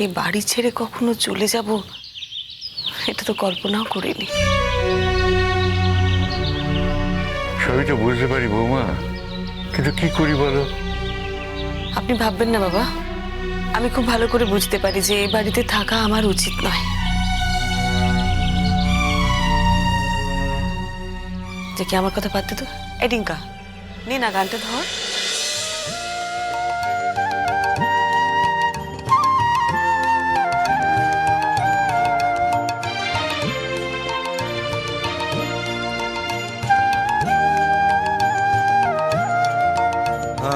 এই বাড়ি ছেড়ে কখনো চলে যাব এটা তো কল্পনাও করিনি। সবই তো বুঝতে পারি বৌমা, কিন্তু কি করি বলো? আপনি ভাববেন না বাবা, আমি খুব ভালো করে বুঝতে পারি যে এই বাড়িতে থাকা আমার উচিত নয়। যে কি আমার কথা পারতে তো এডিঙ্কা নে না গানটা ধর।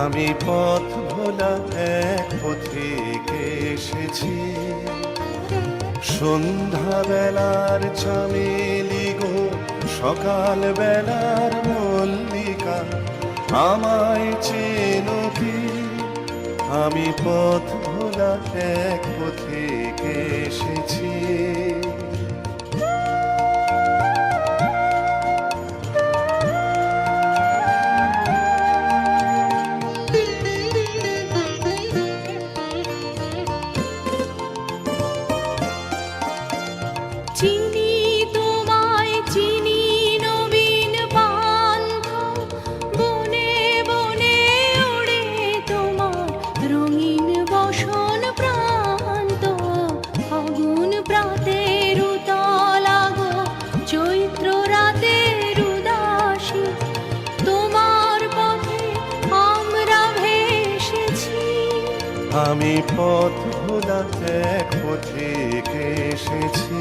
আমি পথ ভোলা এক পথিকে এসেছি, সন্ধ্যা বেলার চামেলি গো সকাল বেলার মল্লিকা, আমায় চেনো কি? আমি পথ ভোলা এক পথিকে এসেছি। চিনি তোমায় চিনি নবীন পান্থ, বনে বনে ওড়ে তোমার রঙিন বসন প্রান্ত, ফাগুন প্রাতের উতলাগো চৈত্র রাতের উদাসী, তোমার পথে আমরা ভেসেছি। আমি পথ ভোলা এক পথিকে এসেছি।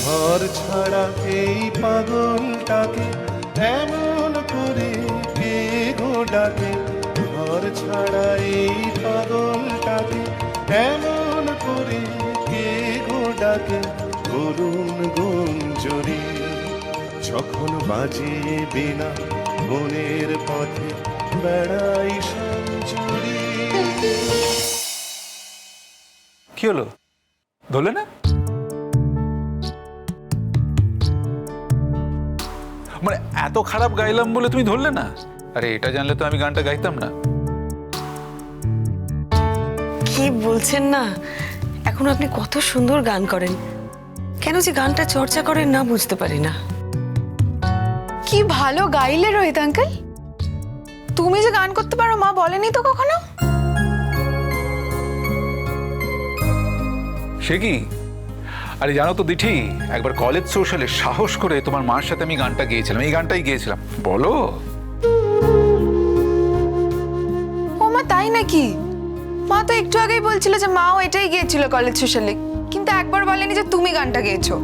ঘর ছাড়া এই পাগলটাকে এমন করে কে গো ডাকে? ঘর ছাড়া এই পাগলটাকে এমন করে কে গো ডাকে? করুণ গুঞ্জরি যখন বাজিয়ে বিনা বনের পথে বেড়াই সঞ্চরি। কি হলো, ধরলে না? মানে এত খারাপ গাইলাম বলে তুমি ধরলে না? আরে এটা জানলে তো আমি গানটা গাইতাম না। কি বলছেন না, এখন আপনি কত সুন্দর গান করেন, কেন যে গানটা চর্চা করেন না বুঝতে পারি না। কি ভালো গাইলে রোহিত আঙ্কেল, তুমি যে গান করতে পারো মা বলেনি তো কখনো। সে কি? আরে জানো তো দিঠি, একবার কলেজ সোশ্যালে সাহস করে তোমার মার সাথে আমি গানটা গেয়েছিলাম, এই গানটাই গেয়েছিলাম। বলো। ও মা তাই নাকি? মা তো একটু আগেই বলছিল যে মাও এটাই গিয়েছিল কলেজ সোশ্যালে, কিন্তু একবার বলেনি যে তুমি গানটা গেয়েছো।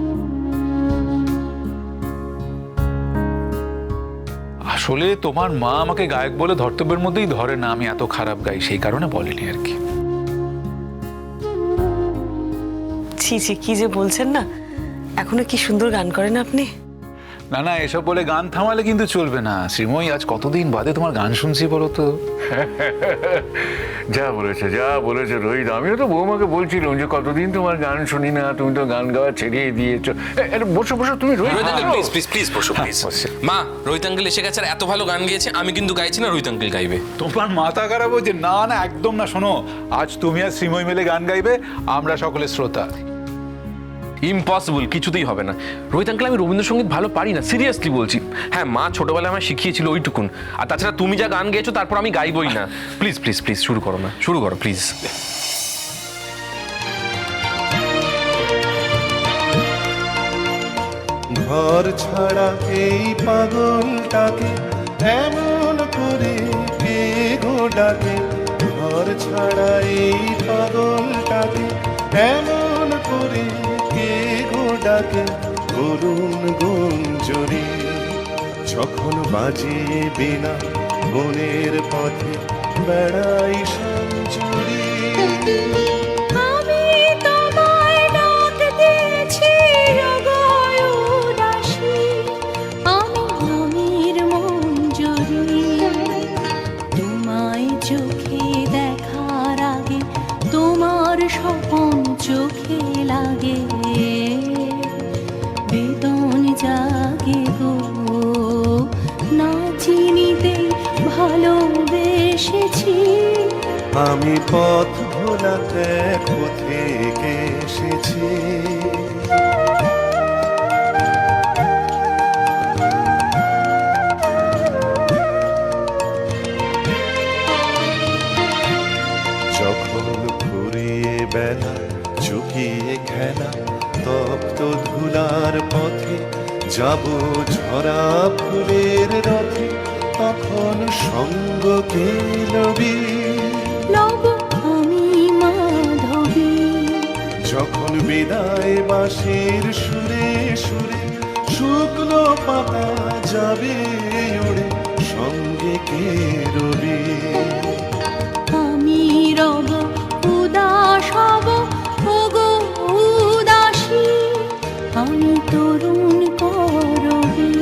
আসলে তোমার মা আমাকে গায়ক বলে ধর্তব্যের মধ্যেই ধরে না, আমি এত খারাপ গাই, সেই কারণে বলেনি আর কি। ছি ছি, কি যে বলছেন না, এখনো কি সুন্দর গান করেন আপনি। না না, এসব বলে গান থামালে কিন্তু চলবে না। শ্রীময়ী, আজ কতদিন বাদে তোমার গান শুনছি বলো তো। যা বলেছে রোহিত, আমিও তো বৌমাকে বলছিলাম যে কতদিন তোমার গান শুনি না, তুমি তো গান গাওয়া ছেড়িয়ে দিয়েছো। বসো বসো, তুমি রোহিত প্লিজ প্লিজ প্লিজ বসো প্লিজ। মা, রোহিত আঙ্কেল এসে গেছে, আর এত ভালো গান গেয়েছে, আমি কিন্তু গাইছি না, রোহিত আঙ্কেল গাইবে। তোমার মাথা খারাপ হয়েছে? না না, একদম না। শোনো, আজ তুমি আর শ্রীময়ী মিলে গান গাইবে, আমরা সকলে শ্রোতা। ইম্পসিবল, কিছুতেই হবে না। রোহিত আঙ্কেল, আমি রবীন্দ্রসঙ্গীত ভালো পারি না, সিরিয়াসলি বলছি। হ্যাঁ, মা ছোটবেলায় আমায় শিখিয়েছিল ওইটুকুন, আর তাছাড়া তুমি যা গান গেয়েছো তারপর আমি গাইবই না। প্লিজ প্লিজ প্লিজ শুরু করো না, শুরু করো প্লিজ। ঘর ছাড়া এই পাগলটাকে এমন করে কে গো ডাকে? ঘর ছাড়া এই পাগলটাকে এমন করে কে গো ডাকে? করুণ গুঞ্জরি যখন বাজিয়ে বিনা বনের পথে বেড়াই সঞ্চরি। আমি তোমায় ডাক দিয়েছি রগয় উদাসী, আমি রঙের মঞ্জরি, তোমায় চোখে দেখার আগে তোমার স্বপন চোখে লাগে, বেদন জাগে গো না চিনিতে এসেছি আমি পথ ভোলা দেখো থেকে এসেছি। যখন ঘুরিয়ে বেলা চুকিয়ে খেলা তপ্ত ধুলার পথে যাব ঝরা ফুলের রথে, তখন সঙ্গ কে লবি। লব আমি মাধবী যখন বিদায় বাঁশির সুরে সুরে শুকনো পাতা যাবে উড়ে, সঙ্গে কে রবি। আমি রব উদাস হব ওগো উদাসী আমি তরুণ করবী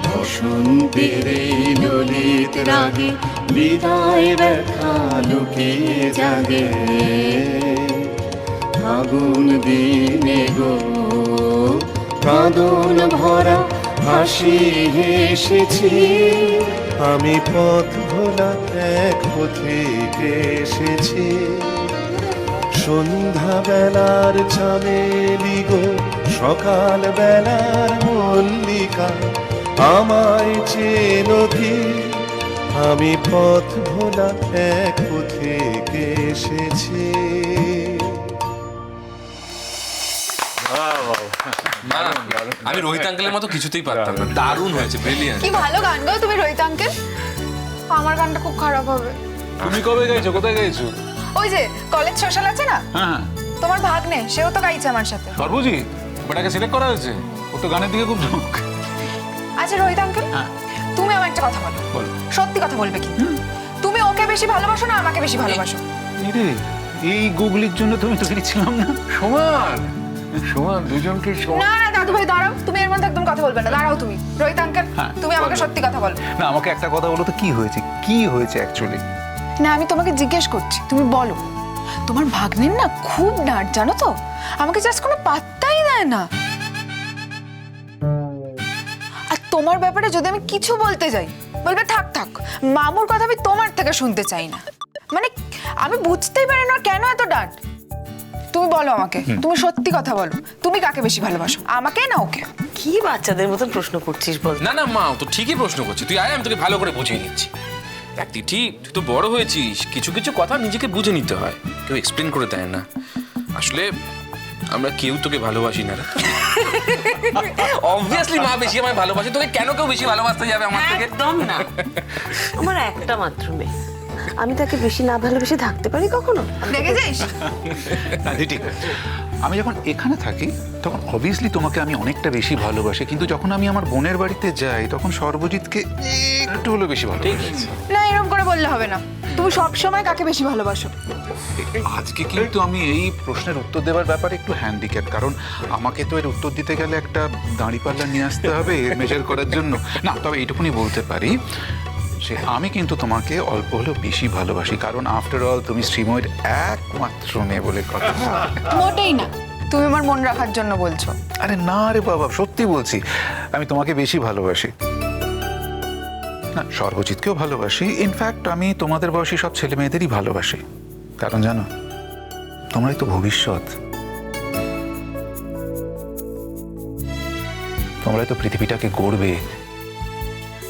বসন্তের এই ললিত রাগে বিদায় ব্যথা লুকিয়ে জাগে, ফাগুন দিনে গো কাঁদন ভরা হাসি হেসেছি। আমি পথ ভোলা এক পথে এসেছি। সন্ধ্যা বেলার চামেলি গো সকাল বেলার মল্লিকা, আমায় চেনো কি? আমি পথ ভোলা এক পথে এসেছি। আমি রোহিত আঙ্কেলের মতো কিছুতেই পারতাম না। দারুণ হয়েছে, ব্রিলিয়ান্ট। কি ভালো গান গাও তুমি রোহিত আঙ্কেল। আমার গানটা খুব খারাপ হবে। তুমি কবে গাইছো, কোথায় গাইছো? ওই যে কলেজ সোশ্যাল আছে না, হ্যাঁ তোমার ভাগ্নে সেও তো গাইছে আমার সাথে। সর্বজি বেটাকে সিলেক্ট করা হয়েছে, ও তো গানের দিকে খুব ঝোঁক। আচ্ছা রোহিত আঙ্কেল, হ্যাঁ। তুমি আমার একটা কথা বলো, বলো। সত্যি কথা বলবে কি? তুমি ওকে বেশি ভালোবাসো না আমাকে বেশি ভালোবাসো? রে এই গুগলির জন্য তুমি তো ফিরছিলাম না। সমান সমান, দুজনকে সমান। না না দাদু ভাই দাঁড়াও, তুমি এর মধ্যে একদম কথা বলবে না। দাঁড়াও তুমি রোহিত আঙ্কেল, হ্যাঁ, তুমি আমাকে বলো। সত্যি কথা বলো। না আমাকে একটা কথা বলো তো, কি হয়েছে, কি হয়েছে অ্যাকচুয়ালি? না আমি তোমাকে জিজ্ঞেস করছি, তুমি বলো। তোমার ভাগ্নের না খুব ডাঁট জানো তো, আমাকে জাস্ট কোনো পাত্তাই দেয় না। আর তোমার ব্যাপারে যদি আমি কিছু বলতে যাই বলবে থাক থাক, মামুর কথা আমি তোমার থেকে শুনতে চাই না। মানে আমি বুঝতেই পারি না কেন এত ডাঁট। তুমি বলো আমাকে, তুমি সত্যি কথা বলো, তুমি কাকে বেশি ভালোবাসো, আমাকে না ওকে? কি বাচ্চাদের মতন প্রশ্ন করছিস বল। না না মা, ও তো ঠিকই প্রশ্ন করছে। তুই আয়, আমি তোকে ভালো করে বুঝিয়ে নিচ্ছি। দেখ তিথি, তুই তো বড় হয়েছিস, কিছু কিছু কথা নিজেকে বুঝে নিতে হয়, কেউ এক্সপ্লেন করে দেয় না। আসলে আমরা কেউ তোকে ভালোবাসি না। অবভিয়াসলি মা বেশি আমায় ভালোবাসে, তোকে কেন কেউ বেশি ভালোবাসতে যাবে আমার থেকে? একদম না, আমার একটা মাত্র মেয়ে, আমি তাকে বেশি না ভালোবেসে থাকতে পারি কখনো? দেখেছিস? না ঠিক আছে, আমি যখন এখানে থাকি তখন অবভিয়াসলি তোমাকে আমি অনেকটা বেশি ভালোবাসি, কিন্তু যখন আমি আমার বোনের বাড়িতে যাই তখন সর্বজিৎকে একটু হলেও বেশি ভালোবাসি। না এরকম করে বললে হবে না, তুমি সব সময় কাকে বেশি ভালোবাসো? আজকে কিন্তু আমি এই প্রশ্নের উত্তর দেওয়ার ব্যাপারে একটু হ্যান্ডিক্যাপ, কারণ আমাকে তো এর উত্তর দিতে গেলে একটা দাঁড়িপাল্লা নিয়ে আসতে হবে মেজার করার জন্য। না তবে এইটুকুনি বলতে পারি যে আমি কিন্তু তোমাকে অল্প হলেও বেশি ভালোবাসি, কারণ আফটার অল তুমি শ্রীময়ের একমাত্র মেয়ে বলে কথা। মোটেই না, তুমি আমার মন রাখার জন্য বলছো। আরে না রে বাবা, সত্যি বলছি, আমি তোমাকে বেশি ভালোবাসি। না সর্বজিৎকেও ভালোবাসি, ইনফ্যাক্ট আমি তোমাদের বয়সী সব ছেলে মেয়েদেরই ভালোবাসি, কারণ জানো তোমরাই তো ভবিষ্যৎ, তোমরাই তো পৃথিবীটাকে গড়বে।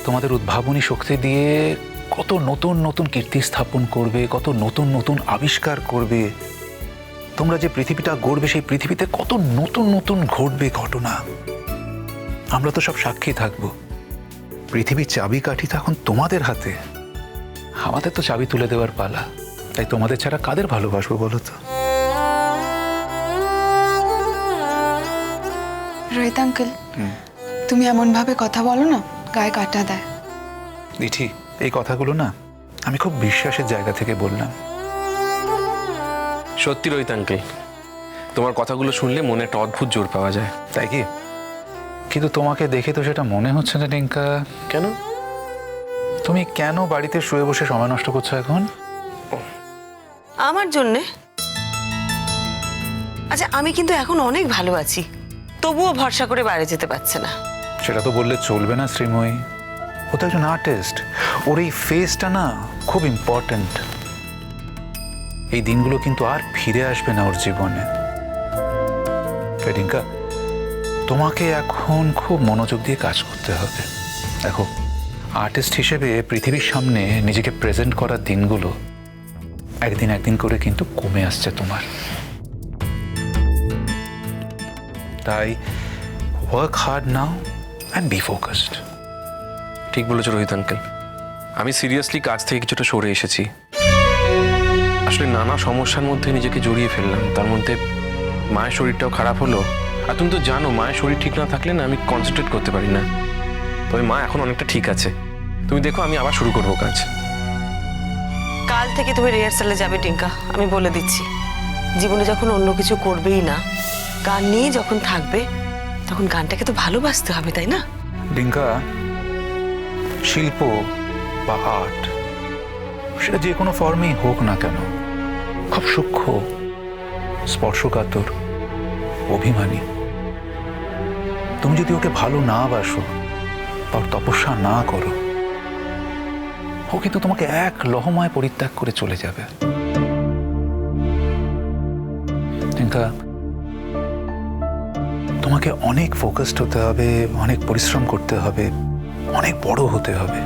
তোমাদের উদ্ভাবনী শক্তি দিয়ে কত নতুন নতুন কীর্তি স্থাপন করবে, কত নতুন নতুন আবিষ্কার করবে। তোমরা যে পৃথিবীটা গড়বে, সেই পৃথিবীতে কত নতুন নতুন ঘটবে ঘটনা, আমরা তো সব সাক্ষী থাকবো। পৃথিবীর চাবিকাঠি তো এখন তোমাদের হাতে, আমাদের তো চাবি তুলে দেওয়ার পালা। তাই তোমাদের ছাড়া কাদের ভালোবাসবো বলো তো? রোহিত আঙ্কেল, তুমি এমন ভাবে কথা বলো না, গায়ে কাটা দেয়। দিঠি, এই কথাগুলো না আমি খুব বিশ্বাসের জায়গা থেকে বললাম। সত্যি রোহিত আঙ্কেল, তোমার কথাগুলো শুনলে মনে একটা অদ্ভুত জোর পাওয়া যায়। তাই কি? কিন্তু তোমাকে দেখে তো সেটা মনে হচ্ছে না টিঙ্কা। কেন? তুমি কেন বাড়িতে শুয়ে বসে সময় নষ্ট করছো এখন? আমার জন্যে? আচ্ছা আমি কিন্তু এখন অনেক ভালো আছি, তবুও ভরসা করে বাইরে যেতে পারছে না। সেটা তো বললে চলবে না শ্রীময়ী। ও তো একজন আর্টিস্ট, ওর এই ফেসটা না খুব ইম্পর্ট্যান্ট। এই দিনগুলো কিন্তু আর ফিরে আসবে না ওর জীবনে। রিঙ্কা, তোমাকে এখন খুব মনোযোগ দিয়ে কাজ করতে হবে। দেখো, আর্টিস্ট হিসেবে পৃথিবীর সামনে নিজেকে প্রেজেন্ট করার দিনগুলো একদিন একদিন করে কিন্তু কমে আসছে তোমার। তাই work hard now and B focused. ঠিক বলেছো রোহিত আঙ্কেল, আমি সিরিয়াসলি কাজ থেকে কিছুটা সরে এসেছি। আসলে নানা সমস্যার মধ্যে নিজেকে জড়িয়ে ফেললাম, তার মধ্যে মায়ের শরীরটাও খারাপ হলো। আর তুমি তো জানো মায়ের শরীর ঠিক না থাকলে না আমি কনসেন্ট্রেট করতে পারি না। তবে মা এখন অনেকটা ঠিক আছে, তুমি দেখো আমি আবার শুরু করবো কাজ। কাল থেকে তুমি রিহার্সালে যাবে টিঙ্কা, আমি বলে দিচ্ছি। জীবনে যখন অন্য কিছু করবেই না, গান নিয়ে যখন থাকবে, তখন গানটাকে তো ভালোবাসতে হবে, তাই না? ডিঙ্কা, শিল্প বা আর্ট সেটা যে কোনো ফর্মেই হোক না কেন, খুব সূক্ষ্ম, স্পর্শকাতর, অভিমানী। তুমি যদি ওকে ভালো না বাসো, তার তপস্যা না করো, ও কিন্তু তোমাকে এক লহমায় পরিত্যাগ করে চলে যাবে। ডিঙ্কা, তোমাকে অনেক ফোকাসড হতে হবে, অনেক পরিশ্রম করতে হবে, অনেক বড় হতে হবে।